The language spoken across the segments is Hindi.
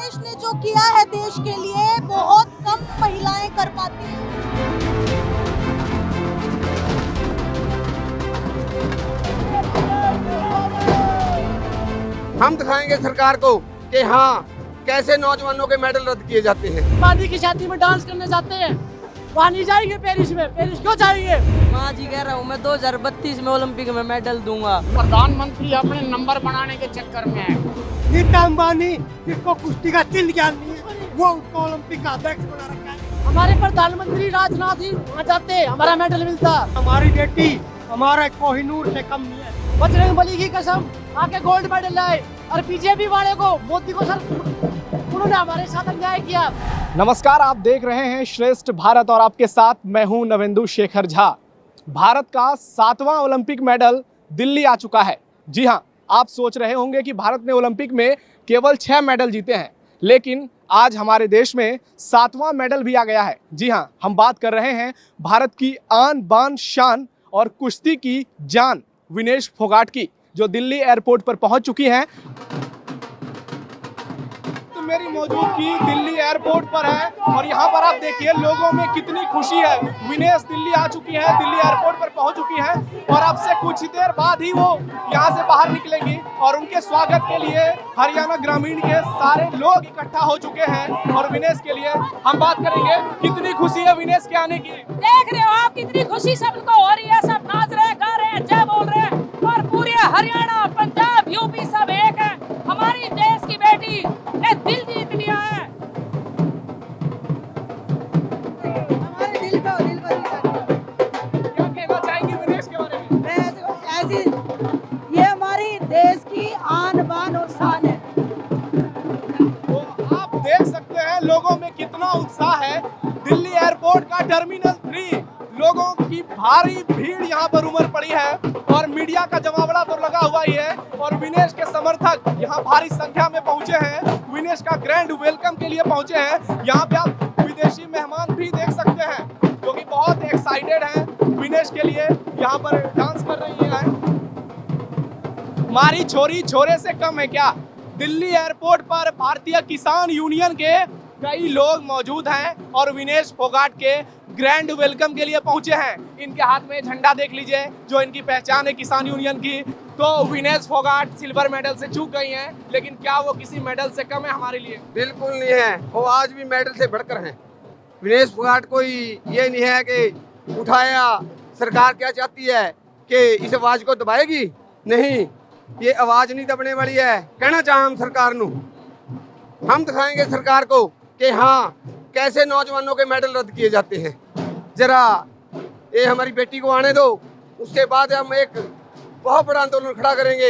विनेश ने जो किया है देश के लिए बहुत कम महिलाएं कर पाती हैं। हम दिखाएंगे सरकार को कि हाँ कैसे नौजवानों के मेडल रद्द किए जाते हैं। मादी की शादी में डांस करने जाते हैं, वहाँ नहीं जाएंगे पेरिस में, पेरिस क्यों जाएंगे? माँ जी कह रहा हूँ मैं 2032 में ओलंपिक में मेडल दूंगा। प्रधानमंत्री अपने नंबर बनाने के चक्कर में है। नीता अंबानी जिसको कुश्ती का चिन्ह ज्ञान नहीं है, वो उसको ओलंपिक का अध्यक्ष बना रखा है। हमारे प्रधानमंत्री राजनाथ सिंह वहाँ जाते, हमारा मेडल मिलता। हमारी बेटी हमारा कोहिनूर से कम नहीं है। बजरंग बली की कसम, आके गोल्ड मेडल लाए और बीजेपी वाले को, मोदी को सर उन्होंने हमारे साथ अन्याय किया। नमस्कार, आप देख रहे हैं श्रेष्ठ भारत और आपके साथ मैं हूं नवेंदु शेखर झा। भारत का 7वां ओलंपिक मेडल दिल्ली आ चुका है। जी हां, आप सोच रहे होंगे कि भारत ने ओलंपिक में केवल 6 मेडल जीते हैं, लेकिन आज हमारे देश में 7वां मेडल भी आ गया है। जी हां, हम बात कर रहे हैं भारत की आन बान शान और कुश्ती की जान विनेश फोगाट की, जो दिल्ली एयरपोर्ट पर पहुंच चुकी हैं। मेरी मौजूदगी दिल्ली एयरपोर्ट पर है और यहाँ पर आप देखिए लोगों में कितनी खुशी है। विनेश दिल्ली आ चुकी है, दिल्ली एयरपोर्ट पर पहुँच चुकी है और अब से कुछ देर बाद ही वो यहाँ से बाहर निकलेंगी और उनके स्वागत के लिए हरियाणा ग्रामीण के सारे लोग इकट्ठा हो चुके हैं और विनेश के लिए हम बात करेंगे कितनी खुशी है विनेश के आने की। देख रहे हो आप कितनी खुशी सबको हो रही है, सब नाच रहे हैं, गा रहे हैं, जय बोल रहे हैं और पूरे हरियाणा, पंजाब, यूपी सब एक है। हमारी देश की बेटी ने दिल जीत लिया है। हमारे दिल को क्या कहना चाहेंगे विनेश के बारे में? ऐसी ये हमारी देश की आन बान और शान है। तो आप देख सकते हैं लोगों में कितना उत्साह है। दिल्ली एयरपोर्ट का टर्मिनल 3 लोगों की भारी भीड़ यहाँ पर उमड़ पड़ी है और मीडिया का जमावड़ा तो लगा हुआ ही है और विनेश के समर्थक यहाँ भारी संख्या में पहुंचे हैं। विनेश का ग्रैंड वेलकम के लिए पहुंचे हैं। यहाँ पे आप विदेशी मेहमान भी देख सकते हैं जो कि बहुत एक्साइटेड हैं विनेश के लिए, यहाँ पर डांस कर रही है। हमारी छोरी छोरे से कम है क्या? दिल्ली एयरपोर्ट पर भारतीय किसान यूनियन के कई लोग मौजूद हैं और विनेश फोगाट के ग्रैंड वेलकम के लिए पहुंचे हैं। इनके हाथ में झंडा देख लीजिए जो इनकी पहचान है किसान यूनियन की। तो विनेश फोगाट सिल्वर मेडल से चूक गई हैं, लेकिन क्या वो किसी मेडल से कम है हमारे लिए? बिल्कुल नहीं है, वो आज भी मेडल से बढ़कर हैं। विनेश फोगाट कोई ये नहीं है कि उठाया, सरकार क्या चाहती है कि इस आवाज को दबाएगी? नहीं, ये आवाज नहीं दबने वाली है। कहना चाहें हम सरकार नू, हम दिखाएंगे सरकार को कि हाँ कैसे नौजवानों के मेडल रद्द किए जाते हैं। जरा ये हमारी बेटी को आने दो, उसके बाद हम एक बहुत बड़ा आंदोलन खड़ा करेंगे।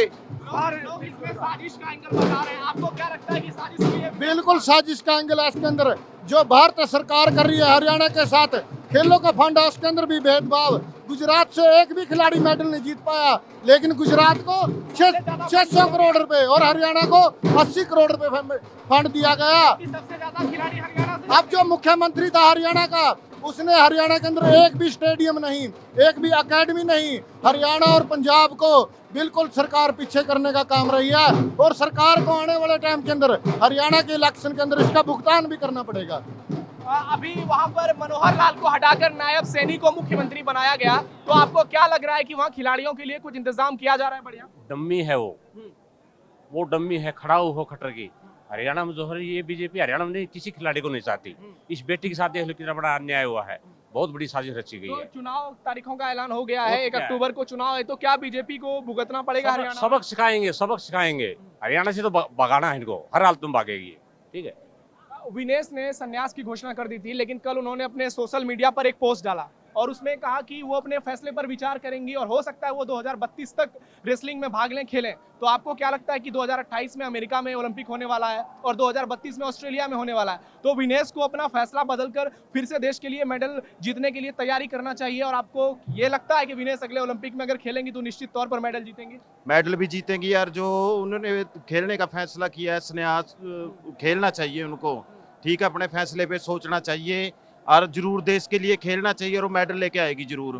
और लोग इसमें साजिश का एंगल बता रहे हैं, आपको क्या लगता है कि साजिश की है? बिल्कुल साजिश का एंगल है इसके अंदर। जो भारत सरकार कर रही है हरियाणा के साथ, खेलों का फंड है उसके अंदर भी भेदभाव। गुजरात से एक भी खिलाड़ी मेडल नहीं जीत पाया, लेकिन गुजरात को 600 करोड़ रुपए और हरियाणा को 80 करोड़ रुपए फंड दिया गया। सबसे ज्यादा खिलाड़ी हरियाणा से। अब जो मुख्यमंत्री था हरियाणा का, उसने हरियाणा के अंदर एक भी स्टेडियम नहीं, एक भी एकेडमी नहीं। हरियाणा और पंजाब को बिल्कुल सरकार पीछे करने का काम रही है और सरकार को आने वाले टाइम के अंदर हरियाणा के इलेक्शन के अंदर इसका भुगतान भी करना पड़ेगा। अभी वहां पर मनोहर लाल को हटाकर नायब सैनी को मुख्यमंत्री बनाया गया, तो आपको क्या लग रहा है कि वहाँ खिलाड़ियों के लिए कुछ इंतजाम किया जा रहा है? बढ़िया डम्मी है वो डम्मी है, खड़ा हो खटर की। हरियाणा में जो है ये बीजेपी हरियाणा में नहीं, किसी खिलाड़ी को नहीं चाहती। इस बेटी के साथ देख लो कितना बड़ा अन्याय हुआ है, बहुत बड़ी साजिश रची गई तो है। चुनाव तारीखों का ऐलान हो गया है, 1 अक्टूबर को चुनाव है, तो क्या बीजेपी को भुगतना पड़ेगा? हरियाणा सबक सिखाएंगे। हरियाणा से तो भगाना है इनको, हर हाल तुम भागेगी। ठीक है। विनेश ने संन्यास की घोषणा कर दी थी, लेकिन कल उन्होंने अपने सोशल मीडिया पर एक पोस्ट डाला और उसमें कहा कि वो अपने फैसले पर विचार करेंगी और हो सकता है वो 2032 तक रेसलिंग में भाग लें, खेलें। तो आपको क्या लगता है कि 2028 में अमेरिका में ओलंपिक होने वाला है और 2032 में ऑस्ट्रेलिया में होने वाला है, तो विनेश को अपना फैसला बदलकर फिर से देश के लिए मेडल जीतने के लिए तैयारी करना चाहिए? और आपको ये लगता है कि विनेश अगले ओलंपिक में अगर खेलेंगी तो निश्चित तौर पर मेडल जीतेंगी? मेडल भी जीतेंगी यार। जो उन्होंने खेलने का फैसला किया है, संन्यास, खेलना चाहिए उनको। ठीक है, अपने फैसले पे सोचना चाहिए और जरूर देश के लिए खेलना चाहिए और मेडल लेके आएगी जरूर,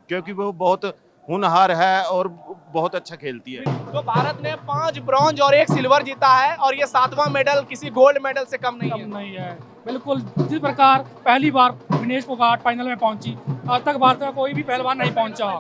क्योंकि वो बहुत होनहार है और बहुत अच्छा खेलती है। तो भारत ने 5 ब्रॉन्ज और 1 सिल्वर जीता है और ये 7वां मेडल किसी गोल्ड मेडल से कम नहीं है। नहीं है, बिल्कुल। जिस प्रकार पहली बार विनेश फोगाट फाइनल में पहुंची, आज तक भारत का कोई भी पहलवान नहीं पहुंचा,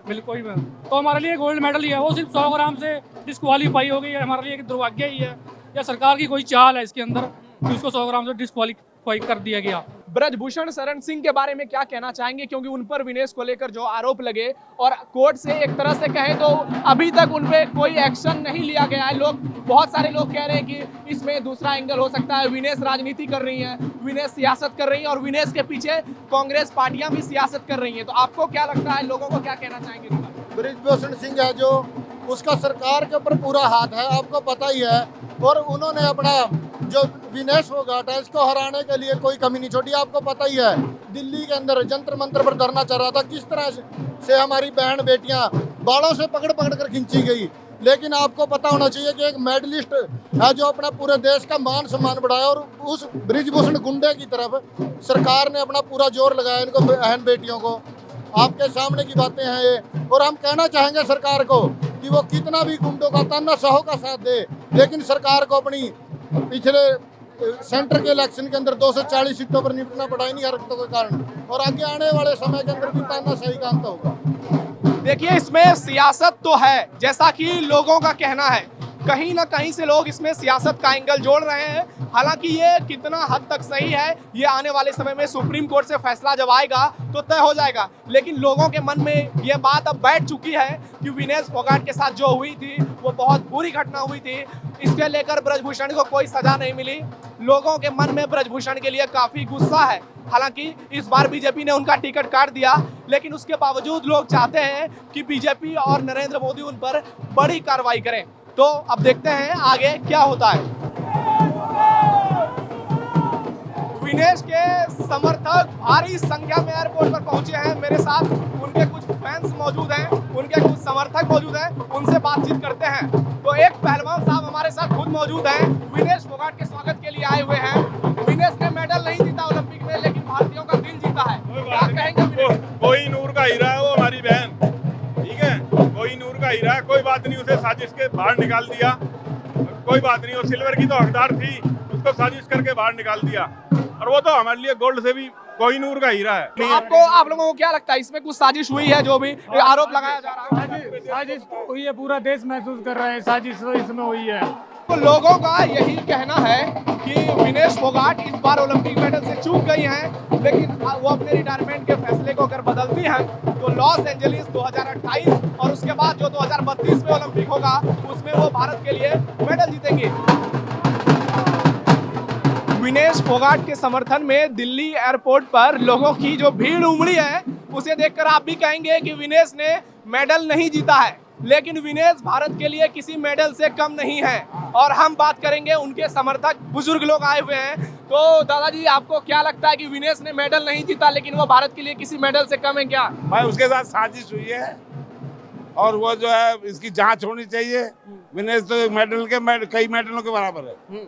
बिल्कुल भी। तो हमारे लिए गोल्ड मेडल ही है। वो सिर्फ 100 ग्राम से डिस्क्वालीफाई हो गई है, हमारे लिए एक दुर्भाग्य ही है, या सरकार की कोई चाल है इसके अंदर कि उसको 100 ग्राम से डिस्क्वालीफाई कर दिया गया। ब्रजभूषण शरण सिंह के बारे में क्या कहना चाहेंगे, क्योंकि उन पर विनेश को लेकर जो आरोप लगे और कोर्ट से एक तरह से कहें तो अभी तक उन पे कोई एक्शन नहीं लिया गया है। बहुत सारे लोग कह रहे हैं कि इसमें दूसरा एंगल हो सकता है, विनेश राजनीति कर रही है, विनेश सियासत कर रही है और विनेश के पीछे कांग्रेस पार्टियां भी सियासत कर रही हैं। तो आपको क्या लगता है, लोगों को क्या कहना चाहेंगे इस पर? ब्रजभूषण सिंह है जो, उसका सरकार के ऊपर पूरा हाथ है, आपको पता ही है। और उन्होंने अपना जो विनेश फोगाट है इसको हराने के लिए कोई कमी नहीं छोड़ी। आपको पता ही है दिल्ली के अंदर जंतर मंतर पर धरना चल रहा था, किस तरह से हमारी बहन बेटियां बालों से पकड़ पकड़ कर खींची गई। लेकिन आपको पता होना चाहिए कि एक मेडलिस्ट है जो अपना पूरे देश का मान सम्मान बढ़ाया, और उस ब्रजभूषण गुंडे की तरफ सरकार ने अपना पूरा जोर लगाया इनको बहन बेटियों को। आपके सामने की बातें हैं ये, और हम कहना चाहेंगे सरकार को कि वो कितना भी गुंडों का तानाशाहों का साथ दे, लेकिन सरकार को अपनी पिछले सेंटर के इलेक्शन के अंदर 240 सीटों पर निपटना पड़ा इन्हीं हरकतों के कारण, और आगे आने वाले समय के अंदर भी तानाशाही का अंत होगा। देखिए, इसमें सियासत तो है, जैसा कि लोगों का कहना है, कहीं ना कहीं से लोग इसमें सियासत का एंगल जोड़ रहे हैं। हालांकि ये कितना हद तक सही है, ये आने वाले समय में सुप्रीम कोर्ट से फैसला जब आएगा तो तय हो जाएगा। लेकिन लोगों के मन में ये बात अब बैठ चुकी है कि विनेश फोगाट के साथ जो हुई थी वो बहुत बुरी घटना हुई थी, इसके लेकर ब्रजभूषण को कोई सजा नहीं मिली। लोगों के मन में ब्रजभूषण के लिए काफी गुस्सा है। हालांकि इस बार बीजेपी ने उनका टिकट काट दिया, लेकिन उसके बावजूद लोग चाहते हैं कि बीजेपी और नरेंद्र मोदी उन पर बड़ी कार्रवाई करें। तो अब देखते हैं आगे क्या होता है। विनेश के समर्थक भारी संख्या में एयरपोर्ट पर पहुंचे हैं। मेरे साथ उनके कुछ फैंस मौजूद हैं, उनके कुछ समर्थक मौजूद हैं, उनसे बातचीत करते हैं। तो एक पहलवान साहब हमारे साथ खुद मौजूद हैं, विनेश फोगाट के स्वागत के लिए आए हुए हैं। विनेश ने मेडल नहीं जीता ओलंपिक में, लेकिन भारतीयों का दिल जीता है। क्या कहेंगे? कोई नूर का हीरा है वो, हमारी बहन, ठीक है, कोई नूर का हीरा है। कोई बात नहीं, उसे साजिश के बाहर निकाल दिया, कोई बात नहीं। वो सिल्वर की तो हकदार थी, उसको साजिश करके बाहर निकाल दिया, और वो तो हमारे लिए गोल्ड से भी कोई नूर का हीरा है। तो आप लोगों को क्या लगता है, इसमें कुछ साजिश हुई है? जो भी आरोप लगाया जा रहा है, साजिश हुई है, पूरा देश महसूस कर रहा है साजिश इसमें हुई है। तो लोगों का यही कहना है कि विनेश फोगाट इस बार ओलंपिक मेडल से चूक गई हैं, लेकिन वो अपने रिटायरमेंट के फैसले को अगर बदलती हैं तो लॉस एंजलिस 2028 और उसके बाद जो 2032 में ओलंपिक होगा उसमें वो भारत के लिए मेडल जीतेंगे। विनेश फोगाट के समर्थन में दिल्ली एयरपोर्ट पर लोगों की जो भीड़ उमड़ी है, उसे देखकर आप भी कहेंगे कि विनेश ने मेडल नहीं जीता है, लेकिन विनेश भारत के लिए किसी मेडल से कम नहीं है। और हम बात करेंगे उनके समर्थक बुजुर्ग लोग आए हुए हैं। तो दादाजी, आपको क्या लगता है कि विनेश ने मेडल नहीं जीता, लेकिन वो भारत के लिए किसी मेडल से कम है क्या? भाई, उसके साथ साजिश हुई है और वो जो है इसकी जांच होनी चाहिए। विनेश तो कई मेडलों के बराबर है,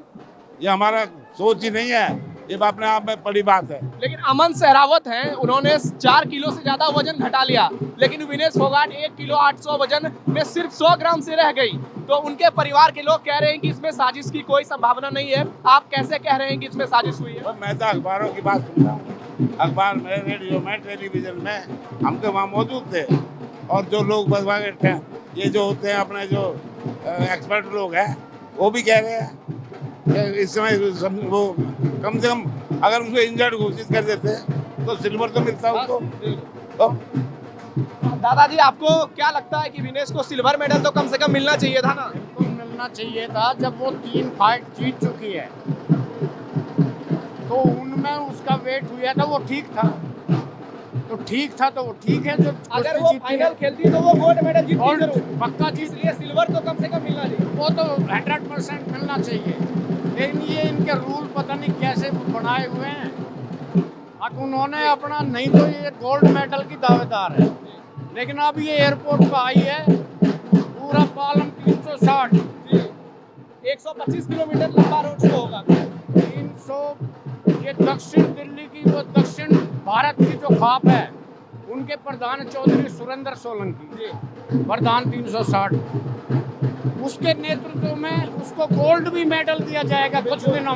ये हमारा सोच ही नहीं है, ये अपने आप में बड़ी बात है। लेकिन अमन सहरावत हैं, उन्होंने 4 किलो से ज्यादा वजन घटा लिया, लेकिन विनेश फोगाट 1 किलो 800 वजन में सिर्फ 100 ग्राम से रह गई। तो उनके परिवार के लोग कह रहे हैं कि इसमें साजिश की कोई संभावना नहीं है। आप कैसे कह रहे हैं कि इसमें साजिश हुई है? मैं तो अखबारों की बात सुन रहा हूँ, अखबार में, रेडियो में, टेलीविजन में, हम तो वहाँ मौजूद थे। और जो लोग बैठे हैं, ये जो होते हैं अपने जो एक्सपर्ट लोग हैं, वो भी कह रहे हैं इस समय वो कम से कम अगर उसको इंजर्ड घोषित कर देते तो सिल्वर तो मिलता उसको। तो दादाजी, आपको क्या लगता है कि विनेश को सिल्वर मेडल तो कम से कम मिलना चाहिए था ना? बिल्कुल मिलना चाहिए था। जब वो 3 फाइट जीत चुकी है तो उनमें उसका वेट हुआ था, वो ठीक था, तो ठीक था, तो वो ठीक है। जो अगर वो फाइनल खेलती तो वो गोल्ड मेडल जीतती जरूर, पक्का जीत, इसलिए सिल्वर तो कम से कम मिलना चाहिए। वो तो 100% मिलना चाहिए। लेकिन ये इनके रूल पता नहीं कैसे बनाए हुए हैं। अब उन्होंने अपना, नहीं तो ये गोल्ड मेडल की दावेदार है, लेकिन अब ये एयरपोर्ट पर आई है, पूरा पालम 360 125 किलोमीटर लंबा रोड शो होगा। 300, ये दक्षिण दिल्ली की, वो दक्षिण भारत की जो ख्वाब है उनके प्रधान चौधरी सुरेंद्र सोलंकी, प्रधान 360, उसके नेतृत्व में उसको गोल्ड भी मेडल दिया जाएगा कुछ दिनों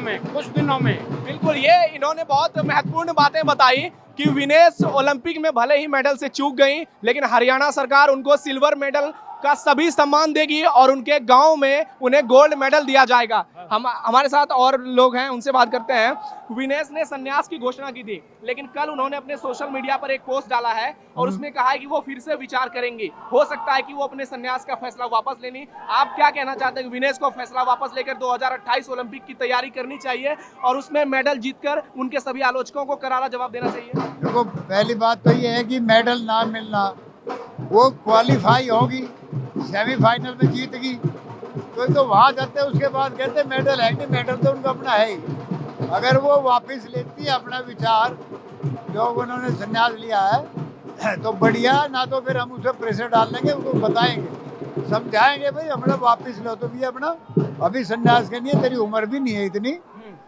में। बिल्कुल, ये इन्होंने बहुत महत्वपूर्ण बातें बताई कि विनेश ओलंपिक में भले ही मेडल से चूक गई, लेकिन हरियाणा सरकार उनको सिल्वर मेडल का सभी सम्मान देगी और उनके गांव में उन्हें गोल्ड मेडल दिया जाएगा। हमारे साथ और लोग हैं, उनसे बात करते हैं। विनेश ने संन्यास की घोषणा की थी, लेकिन कल उन्होंने अपने सोशल मीडिया पर एक पोस्ट डाला है और उसमें कहा है कि वो फिर से विचार करेंगे, हो सकता है कि वो अपने संन्यास का फैसला वापस लेनी। आप क्या कहना चाहते हैं? विनेश को फैसला वापस लेकर 2028 ओलंपिक की तैयारी करनी चाहिए और उसमें मेडल जीतकर उनके सभी आलोचकों को करारा जवाब देना चाहिए? देखो, पहली बात तो ये है कि मेडल ना मिलना, वो क्वालिफाई होगी, सेमीफाइनल में जीतेगी तो वहाँ जाते हैं, उसके बाद कहते मेडल है नहीं, मेडल तो उनका अपना है ही। अगर वो वापस लेती है अपना विचार जो उन्होंने संन्यास लिया है तो बढ़िया, ना तो फिर हम उसे प्रेशर डाल लेंगे, उनको बताएंगे, समझाएंगे भाई अपना वापस लो, तो भी अपना अभी संन्यास करनी है, तेरी उम्र भी नहीं है इतनी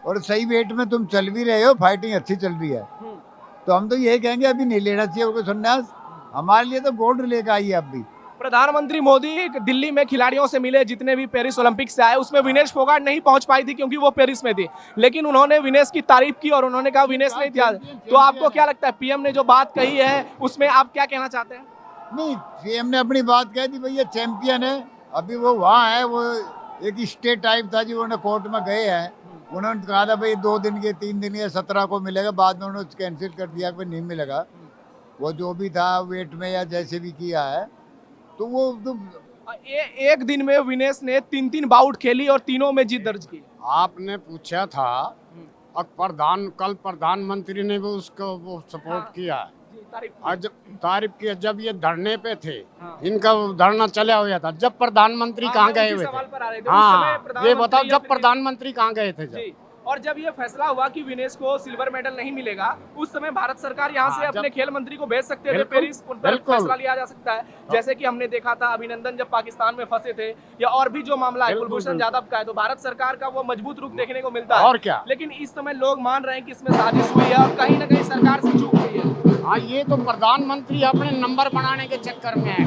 और सही वेट में तुम चल भी रहे हो, फाइटिंग अच्छी चल रही है, तो हम तो यही कहेंगे अभी नहीं लेना चाहिए उनको संन्यास। हमारे लिए तो गोल्ड लेकर आई है अब भी। प्रधानमंत्री मोदी दिल्ली में खिलाड़ियों से मिले, जितने भी पेरिस ओलंपिक से आए, उसमें विनेश फोगाट नहीं पहुंच पाई थी क्योंकि वो पेरिस में थी, लेकिन उन्होंने विनेश की तारीफ की और उन्होंने कहा विनेश नहीं था। तो आपको क्या लगता है, पीएम ने जो बात कही है उसमें आप क्या कहना चाहते हैं? नहीं, पीएम ने अपनी बात कह दी, भैया चैंपियन है, अभी वो वहाँ है, वो एक स्टेट टाइप था जी, उन्होंने कोर्ट में गए हैं, उन्होंने कहा था भाई 2 दिन के 3 दिन के 17 को मिलेगा, बाद में उन्होंने कैंसिल कर दिया कि नहीं मिलेगा, वो जो भी था वेट में या जैसे भी किया है, तो वो तो एक दिन में विनेश ने 3 बाउट खेली और तीनों में जीत दर्ज की। आपने पूछा था और कल प्रधानमंत्री ने भी उसको वो सपोर्ट किया, आज तारीफ किया जब ये धरने पे थे, इनका धरना चला हुआ था, जब प्रधानमंत्री कहाँ गए हुए थे? हाँ, ये बताओ जब प्रधानमंत्री कहाँ गए थे जब? और जब ये फैसला हुआ कि विनेश को सिल्वर मेडल नहीं मिलेगा, उस समय भारत सरकार यहाँ से अपने खेल मंत्री को भेज सकते थे पेरिस, उन पर फैसला लिया जा सकता है, जैसे कि हमने देखा था अभिनंदन जब पाकिस्तान में फंसे थे, या और भी जो मामला है कुलभूषण यादव का है, तो भारत सरकार का वो मजबूत रुख देखने को मिलता है। और क्या, लेकिन इस समय लोग मान रहे हैं कि इसमें साजिश हुई है और कहीं ना कहीं सरकार से चूक हुई है। हाँ, ये तो प्रधानमंत्री अपने नंबर बनाने के चक्कर में है,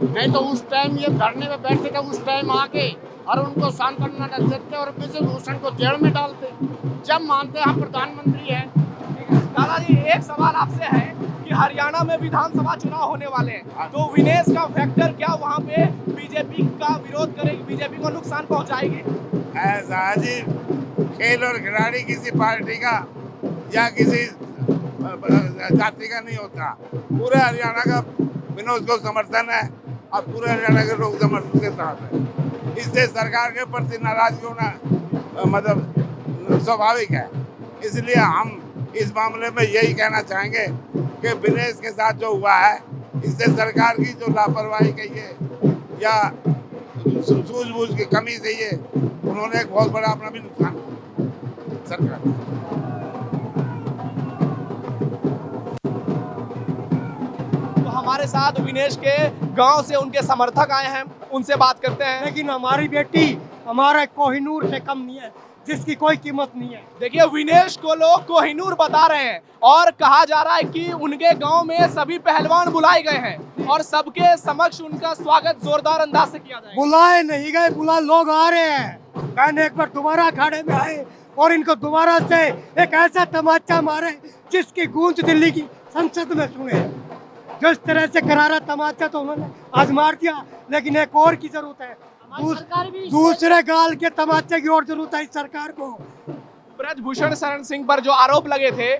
नहीं तो उस टाइम ये धरने में बैठे थे, उस टाइम आके और उनको सांत्वना देते और ब्रजभूषण को जेल में डालते, जब मानते हैं प्रधानमंत्री है। दादाजी, एक सवाल आपसे है कि हरियाणा में विधानसभा चुनाव होने वाले हैं, तो विनेश का फैक्टर क्या वहाँ पे बीजेपी का विरोध करेगी, बीजेपी को नुकसान पहुँचाएगी? ऐसा जी, खेल और खिलाड़ी किसी पार्टी का या किसी जाति का नहीं होता, पूरे हरियाणा का विनोद को समर्थन है और पूरे हरियाणा के लोग समर्थन के साथ है। इससे सरकार के प्रति नाराजगी होना मतलब स्वाभाविक है, इसलिए हम इस मामले में यही कहना चाहेंगे कि विनेश के साथ जो हुआ है, इससे सरकार की जो लापरवाही कहिए या सूझबूझ की कमी से ये उन्होंने एक बहुत बड़ा अपना भी नुकसान सरकार। हमारे साथ विनेश के गांव से उनके समर्थक आए हैं, उनसे बात करते हैं। लेकिन हमारी बेटी हमारा कोहिनूर से कम नहीं है, जिसकी कोई कीमत नहीं है। देखिए, विनेश को लोग कोहिनूर बता रहे हैं और कहा जा रहा है कि उनके गांव में सभी पहलवान बुलाए गए हैं और सबके समक्ष उनका स्वागत जोरदार अंदाज से किया जाएगा। बुलाए नहीं गए, लोग आ रहे हैं। मैंने एक बार दोबारा अखाड़े में आए और इनको दोबारा से एक ऐसा तमाचा मारे जिसकी गूंज दिल्ली की संसद में सुने। जिस तरह से करारा तमाचा तो उन्होंने आज मार दिया, लेकिन एक और की जरूरत है, दूसरे गाल के तमाचे की और जरूरत है इस सरकार को। ब्रजभूषण शरण सिंह पर जो आरोप लगे थे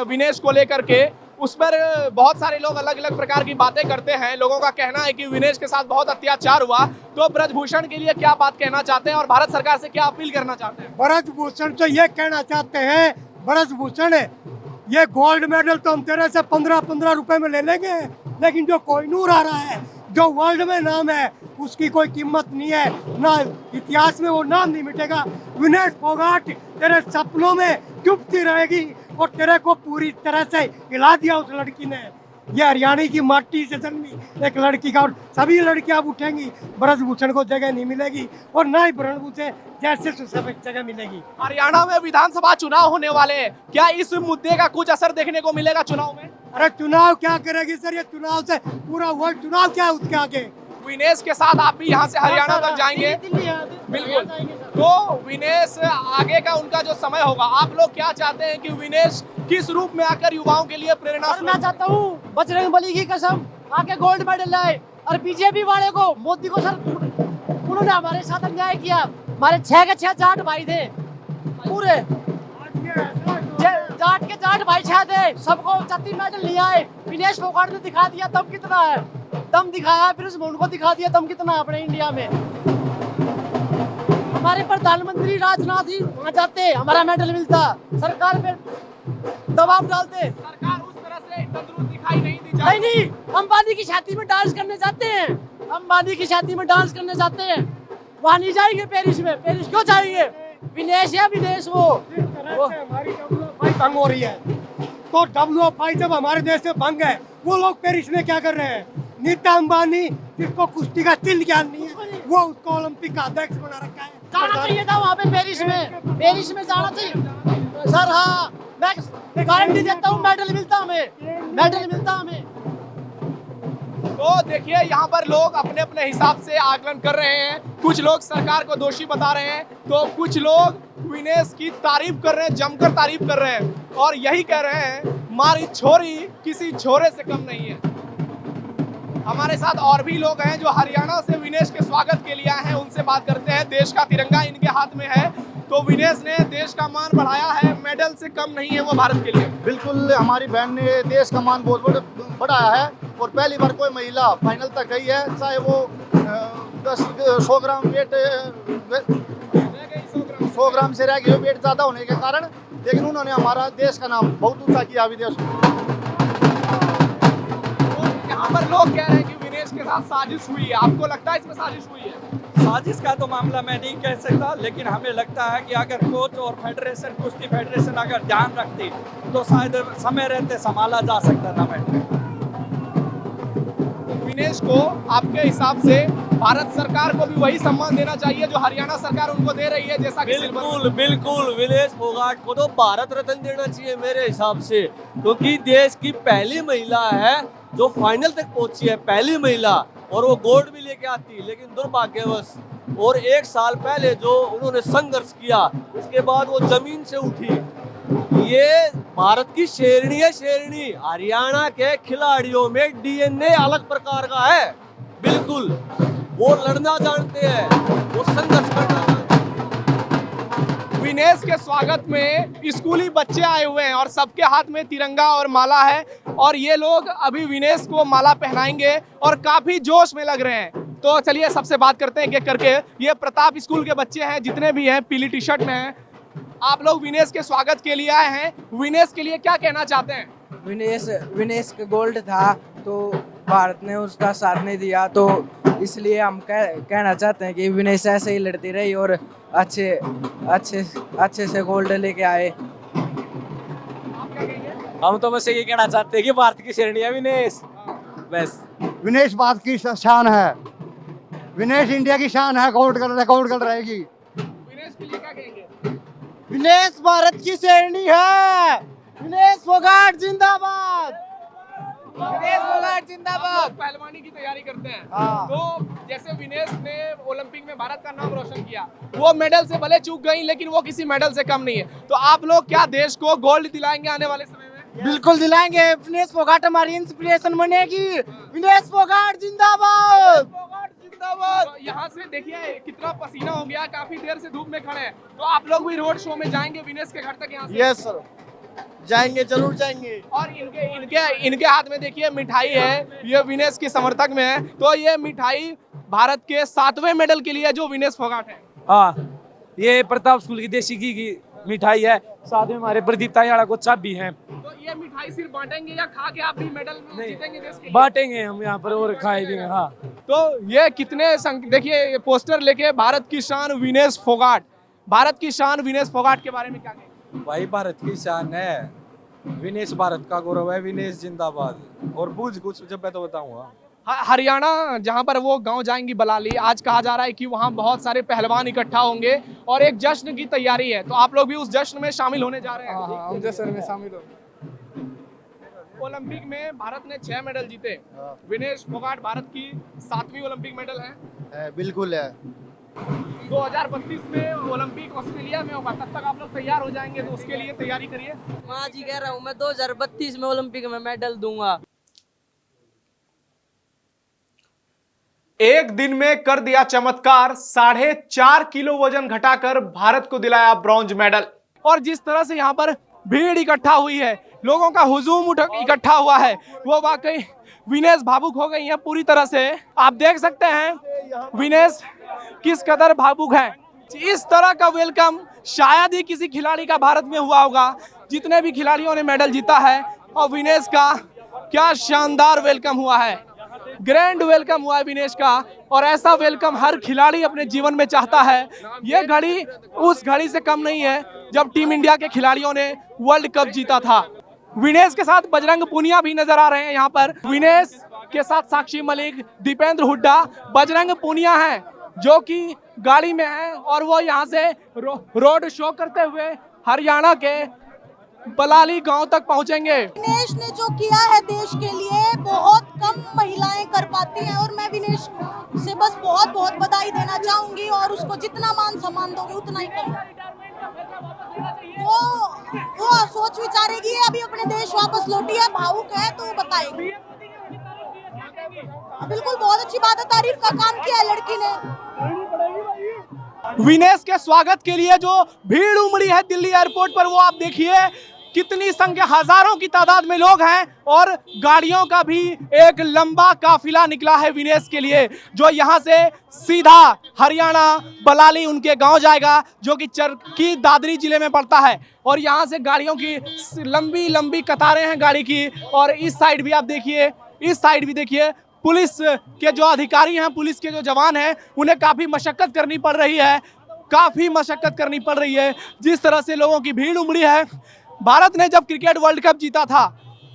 विनेश को लेकर के, उस पर बहुत सारे लोग अलग अलग प्रकार की बातें करते हैं। लोगों का कहना है कि विनेश के साथ बहुत अत्याचार हुआ, तो ब्रजभूषण के लिए क्या बात कहना चाहते हैं और भारत सरकार से क्या अपील करना चाहते हैं? ब्रजभूषण से ये कहना चाहते हैं, ब्रजभूषण ये गोल्ड मेडल तो हम तेरे से 15-15 रुपए में ले लेंगे, लेकिन जो कोहिनूर आ रहा है, जो वर्ल्ड में नाम है, उसकी कोई कीमत नहीं है, ना इतिहास में वो नाम नहीं मिटेगा। विनेश फोगाट तेरे सपनों में चुपती रहेगी और तेरे को पूरी तरह से हिला दिया उस लड़की ने। ये हरियाणा की माटी से जन्मी एक लड़की का, और सभी लड़कियां अब उठेंगी, ब्रजभूषण को जगह नहीं मिलेगी और ना ही ब्रह्मभूषण जैसे जगह मिलेगी। हरियाणा में विधानसभा चुनाव होने वाले हैं, क्या इस मुद्दे का कुछ असर देखने को मिलेगा चुनाव में? अरे चुनाव क्या करेगी सर, ये चुनाव से पूरा वर्ल्ड, चुनाव क्या है उसके आगे। विनेश के साथ आप भी यहाँ से हरियाणा तक जाएंगे। बिल्कुल। तो विनेश आगे का उनका जो समय होगा, आप लोग क्या चाहते हैं कि विनेश किस रूप में आकर युवाओं के लिए प्रेरणा? मैं चाहता हूँ बजरंग बली की कसम आके गोल्ड मेडल लाए, और बीजेपी वाले को, मोदी को सर, उन्होंने हमारे साथ अन्याय किया। हमारे 6 के 6 जाट भाई थे, पूरे जाट के जाट भाई 6 थे, सबको 34 मेडल ले आए। विनेश फोगाट ने दिखा दिया दम कितना है, दम दिखाया, फिर उसमें उनको दिखा दिया दम कितना है अपने इंडिया में। हमारे प्रधानमंत्री राजनाथ जी वहाँ जाते, हमारा मेडल मिलता, सरकार पे दबाव डालते। सरकार उस तरह से तंदुरुस्त दिखाई नहीं दी। नहीं, अंबानी की छाती में डांस करने जाते हैं, अंबानी की छाती में डांस करने जाते हैं, वहाँ नहीं जाएंगे पेरिस में। पेरिस क्यों जाएंगे? विनेश या विदेश वो हमारी WFI भंग हो रही है, तो WFI जब हमारे देश से भंग है, वो लोग पेरिस में क्या कर रहे हैं? नीता अंबानी, जिसको कुश्ती का तिल ज्ञान नहीं है, वो उसको ओलंपिक का अध्यक्ष बना रखा है। जाना चाहिए था वहाँ पे, पेरिस में जाना चाहिए सर। हाँ, मैं गारंटी देता हूँ मेडल मिलता हमें, मेडल मिलता हमें। तो देखिए यहाँ पर लोग अपने अपने हिसाब से आकलन कर रहे हैं। कुछ लोग सरकार को दोषी बता रहे हैं, तो कुछ लोग विनेश की तारीफ कर रहे हैं, जमकर तारीफ कर रहे हैं, और यही कह रहे हैं मारी छोरी किसी छोरे से कम नहीं है। हमारे साथ और भी लोग हैं जो हरियाणा से विनेश के स्वागत के लिए आए हैं, उनसे बात करते हैं। देश का तिरंगा इनके हाथ में है, तो विनेश ने देश का मान बढ़ाया है, मेडल से कम नहीं है वो भारत के लिए। बिल्कुल, हमारी बहन ने देश का मान बहुत बढ़ाया है, और पहली बार कोई महिला फाइनल तक गई है, चाहे वो 100 ग्राम वेट 100 ग्राम से रह गई, वेट ज़्यादा होने के कारण, लेकिन उन्होंने हमारा देश का नाम बहुत ऊंचा किया विदेश में। यहाँ पर लोग कह रहे हैं कि विनेश के साथ साजिश हुई है, आपको लगता है इसमें साजिश हुई है? साजिश का तो मामला मैं नहीं कह सकता, लेकिन हमें लगता है कि अगर कोच और फेडरेशन, कुश्ती फेडरेशन अगर ध्यान रखती तो शायद समय रहते संभाला जा सकता था मैटर। विनेश को आपके हिसाब से भारत सरकार को भी वही सम्मान देना चाहिए जो हरियाणा सरकार उनको दे रही है, जैसा कि बिल्कुल विनेश फोगाट को तो भारत रत्न देना चाहिए मेरे हिसाब से, क्योंकि देश की पहली महिला है जो फाइनल तक पहुंची है, पहली महिला, और वो गोल्ड भी लेके आती। लेकिन दुर्भाग्यवश, और 1 साल पहले जो उन्होंने संघर्ष किया, उसके बाद वो जमीन से उठी। ये भारत की शेरनी है, शेरनी। हरियाणा के खिलाड़ियों में डीएनए अलग प्रकार का है, बिल्कुल। वो लड़ना जानते हैं, वो संघर्ष करना जानते हैं। विनेश के स्वागत में स्कूली बच्चे आए हुए हैं और सबके हाथ में तिरंगा और माला है, और ये लोग अभी विनेश को माला पहनाएंगे और काफी जोश में लग रहे हैं। तो चलिए सबसे बात करते हैं एक एक करके। ये प्रताप स्कूल के बच्चे हैं, जितने भी हैं पीली टी शर्ट में हैं। आप लोग विनेश के स्वागत के लिए आए हैं, विनेश के लिए क्या कहना चाहते हैं? विनेश का गोल्ड था, तो भारत ने उसका साथ नहीं दिया, तो इसलिए हम कहना चाहते हैं कि विनेश ऐसे ही लड़ती रही और अच्छे से गोल्ड लेके आए। हम तो बस ये कहना चाहते हैं कि भारत की शेरनी है विनेश, बस। विनेश भारत की शान है, विनेश इंडिया की शान है, गोल्ड कर रहेगी। विनेश के लिए क्या कहेंगे? विनेश भारत की शेरनी है, विनेश फोगाट जिंदाबाद, विनेश फोगाट जिंदाबाद। पहलवानी की तैयारी करते हैं, तो जैसे विनेश ने ओलंपिक में भारत का नाम रोशन किया, वो मेडल से भले चूक गई, लेकिन वो किसी मेडल से कम नहीं है। तो आप लोग क्या देश को गोल्ड दिलाएंगे आने वाले समय में? बिल्कुल दिलाएंगे। विनेश फोगाट हमारी इंस्पिरेशन बनेगी, विनेश फोगाट जिंदाबाद। तो यहाँ से देखिए कितना पसीना हो गया, काफी देर से धूप में खड़े हैं। तो आप लोग भी रोड शो में जाएंगे विनेश के घर तक यहाँ से? यस सर, जाएंगे, जरूर जाएंगे। और इनके हाथ में देखिए मिठाई है, ये विनेश के समर्थक में है। तो ये मिठाई भारत के 7वें मेडल के लिए जो विनेश फोगाट है। हाँ, ये प्रताप स्कूल की देसी घी की मिठाई है, साथ में हमारे प्रदीप तायाड़ा को चाबी है। तो ये मिठाई सिर्फ बांटेंगे या खा के आप भी मेडल जीतेंगे देश के लिए? बांटेंगे हम यहाँ पर और खाएंगे। हाँ, तो ये कितने देखिए ये पोस्टर लेके भारत की शान विनेश फोगाट, भारत की शान विनेश फोगाट के बारे में क्या कहेंगे? भाई भारत की शान है विनेश, भारत का गौरव है, विनेश जिंदाबाद। और पूछ कुछ जब मैं तो बताऊंगा। हरियाणा जहां पर वो गांव जाएंगी बलाली, आज कहा जा रहा है कि वहां बहुत सारे पहलवान इकट्ठा होंगे और एक जश्न की तैयारी है। तो आप लोग भी उस जश्न में शामिल होने जा रहे हैं? हम जश्न में शामिल हो। ओलंपिक में भारत ने 6 मेडल जीते। विनेश फोगाट भारत की 7वीं ओलंपिक मेडल है। बिल्कुल है। 2032 में ओलंपिक ऑस्ट्रेलिया में होगा, तब तक आप लोग तैयार हो जाएंगे, तो उसके लिए तैयारी करिए। मैं आज ही कह रहा हूँ, मैं 2032 में ओलंपिक में मेडल दूंगा। एक दिन में कर दिया चमत्कार, 4.5 किलो वजन घटाकर भारत को दिलाया ब्रॉन्ज मेडल। और जिस तरह से यहाँ पर भीड़ इकट्ठा हुई है, लोगों का हुजूम इकट्ठा हुआ है, वो वाकई विनेश भावुक हो गई है पूरी तरह से। आप देख सकते हैं विनेश किस कदर भावुक है। इस तरह का वेलकम शायद ही किसी खिलाड़ी का भारत में हुआ होगा। जितने भी खिलाड़ियों ने मेडल जीता है, और विनेश का क्या शानदार वेलकम हुआ है, ग्रैंड वेलकम हुआ है विनेश का। और ऐसा वेलकम हर खिलाड़ी अपने जीवन में चाहता है। ये घड़ी उस घड़ी से कम नहीं है जब टीम इंडिया के खिलाड़ियों ने वर्ल्ड कप जीता था। विनेश के साथ बजरंग पूनिया भी नजर आ रहे हैं यहाँ पर। विनेश के साथ साक्षी मलिक, दीपेंद्र हुड्डा, बजरंग पूनिया हैं जो कि गाड़ी में हैं, और वो यहाँ से रोड शो करते हुए हरियाणा के बलाली गांव तक पहुंचेंगे। विनेश ने जो किया है देश के लिए, बहुत कम महिलाएं कर पाती हैं, और मैं विनेश से बस बहुत बहुत बधाई देना चाहूंगी, और उसको जितना मान सम्मान दोगे उतना ही कम। वो सोच विचारेगी, अभी अपने देश वापस लौटी है, भावुक है, तो बताएगी। बिल्कुल, बहुत अच्छी बात है, तारीफ का काम किया है लड़की ने। विनेश के स्वागत के लिए जो भीड़ उमड़ी है दिल्ली एयरपोर्ट पर, वो आप देखिए कितनी संख्या, हजारों की तादाद में लोग हैं, और गाड़ियों का भी एक लंबा काफिला निकला है विनेश के लिए, जो यहां से सीधा हरियाणा बलाली उनके गांव जाएगा, जो कि चरकी दादरी जिले में पड़ता है। और यहां से गाड़ियों की लंबी लंबी कतारें हैं गाड़ी की। और इस साइड भी आप देखिए, इस साइड भी देखिए, पुलिस के जो अधिकारी हैं, पुलिस के जो जवान हैं, उन्हें काफ़ी मशक्कत करनी पड़ रही है, काफ़ी मशक्कत करनी पड़ रही है। जिस तरह से लोगों की भीड़ उमड़ी है। भारत ने जब क्रिकेट वर्ल्ड कप जीता था,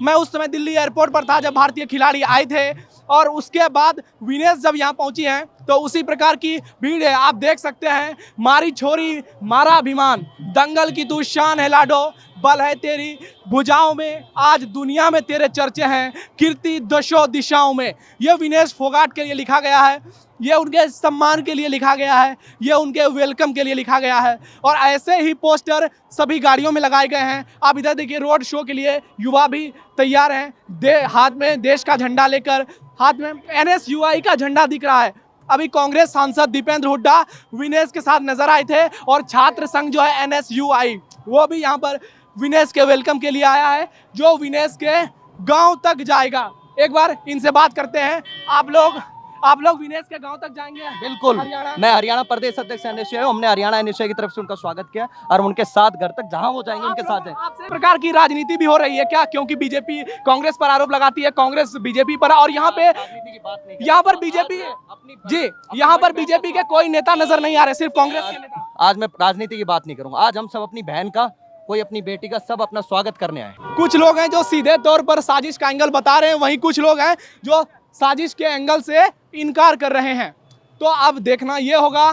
मैं उस समय दिल्ली एयरपोर्ट पर था जब भारतीय खिलाड़ी आए थे, और उसके बाद विनेश जब यहाँ पहुंची हैं तो उसी प्रकार की भीड़ है। आप देख सकते हैं, मारी छोरी मारा अभिमान, दंगल की तू शान है लाडो, बल है तेरी भुजाओं में, आज दुनिया में तेरे चर्चे हैं, कीर्ति दशों दिशाओं में। ये विनेश फोगाट के लिए लिखा गया है, ये उनके सम्मान के लिए लिखा गया है, ये उनके वेलकम के लिए लिखा गया है। और ऐसे ही पोस्टर सभी गाड़ियों में लगाए गए हैं। आप इधर देखिए, रोड शो के लिए युवा भी तैयार हैं, हाथ में देश का झंडा लेकर, हाथ में NSUI का झंडा दिख रहा है। अभी कांग्रेस सांसद दीपेंद्र हुड्डा विनेश के साथ नजर आए थे, और छात्र संघ जो है NSUI, वो भी यहाँ पर विनेश के वेलकम के लिए आया है, जो विनेश के गांव तक जाएगा। एक बार इनसे बात करते हैं। आप लोग विनेश के गांव तक जाएंगे? बिल्कुल, मैं हरियाणा प्रदेश अध्यक्ष NSUI हूं। हमने हरियाणा NSUI की तरफ से उनका स्वागत किया, और उनके साथ घर तक जहां वो जाएंगे उनके साथ है। आपसे प्रकार की राजनीति भी हो रही है क्या? क्योंकि बीजेपी कांग्रेस पर आरोप लगाती है, कांग्रेस बीजेपी पर, और यहाँ पर बीजेपी जी, यहाँ पर बीजेपी के कोई नेता नजर नहीं आ रहे, सिर्फ कांग्रेस के नेता। आज मैं राजनीति की बात नहीं करूंगा। आज हम सब अपनी बहन का, कोई अपनी बेटी का, सब अपना स्वागत करने आए। कुछ लोग हैं जो सीधे तौर पर साजिश का एंगल बता रहे हैं, वहीं कुछ लोग हैं जो साजिश के एंगल से इनकार कर रहे हैं। तो अब देखना यह होगा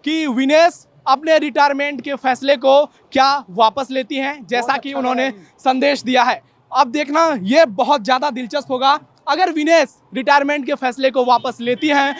कि विनेश अपने रिटायरमेंट के फैसले को क्या वापस लेती हैं, जैसा कि उन्होंने संदेश दिया है। अब देखना यह बहुत ज़्यादा दिलचस्प होगा। अगर विनेश रिटायरमेंट के फैसले को वापस लेती हैं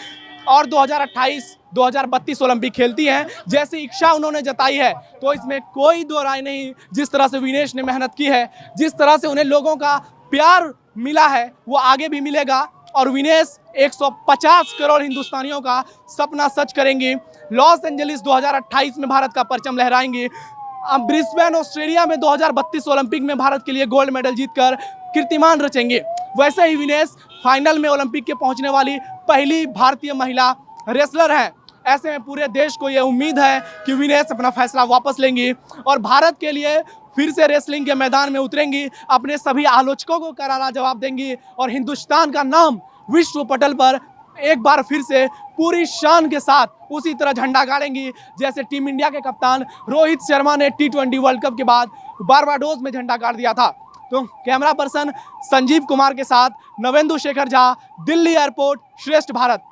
और 2028-2032 ओलंपिक खेलती हैं जैसी इच्छा उन्होंने जताई है, तो इसमें कोई दो राय नहीं। जिस तरह से विनेश ने मेहनत की है, जिस तरह से उन्हें लोगों का प्यार मिला है, वो आगे भी मिलेगा, और विनेश 150 करोड़ हिंदुस्तानियों का सपना सच करेंगी। लॉस एंजलिस 2028 में भारत का परचम लहराएंगी। अब ब्रिस्बेन ऑस्ट्रेलिया में 2032 ओलंपिक में भारत के लिए गोल्ड मेडल जीतकर कीर्तिमान रचेंगे। वैसे ही विनेश फाइनल में ओलंपिक के पहुंचने वाली पहली भारतीय महिला रेसलर हैं। ऐसे में पूरे देश को ये उम्मीद है कि विनेश अपना फैसला वापस लेंगी और भारत के लिए फिर से रेसलिंग के मैदान में उतरेंगी, अपने सभी आलोचकों को करारा जवाब देंगी और हिंदुस्तान का नाम विश्व पटल पर एक बार फिर से पूरी शान के साथ उसी तरह झंडा गाड़ेंगी जैसे टीम इंडिया के कप्तान रोहित शर्मा ने T20 वर्ल्ड कप के बाद बारबाडोस में झंडा गाड़ दिया था। तो कैमरा पर्सन संजीव कुमार के साथ नवेंदु शेखर झा, दिल्ली एयरपोर्ट, श्रेष्ठ भारत।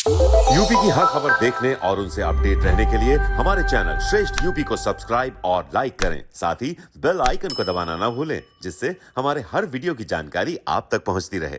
यूपी की हर खबर देखने और उनसे अपडेट रहने के लिए हमारे चैनल श्रेष्ठ यूपी को सब्सक्राइब और लाइक करें। साथ ही बेल आइकन को दबाना ना भूलें, जिससे हमारे हर वीडियो की जानकारी आप तक पहुंचती रहे।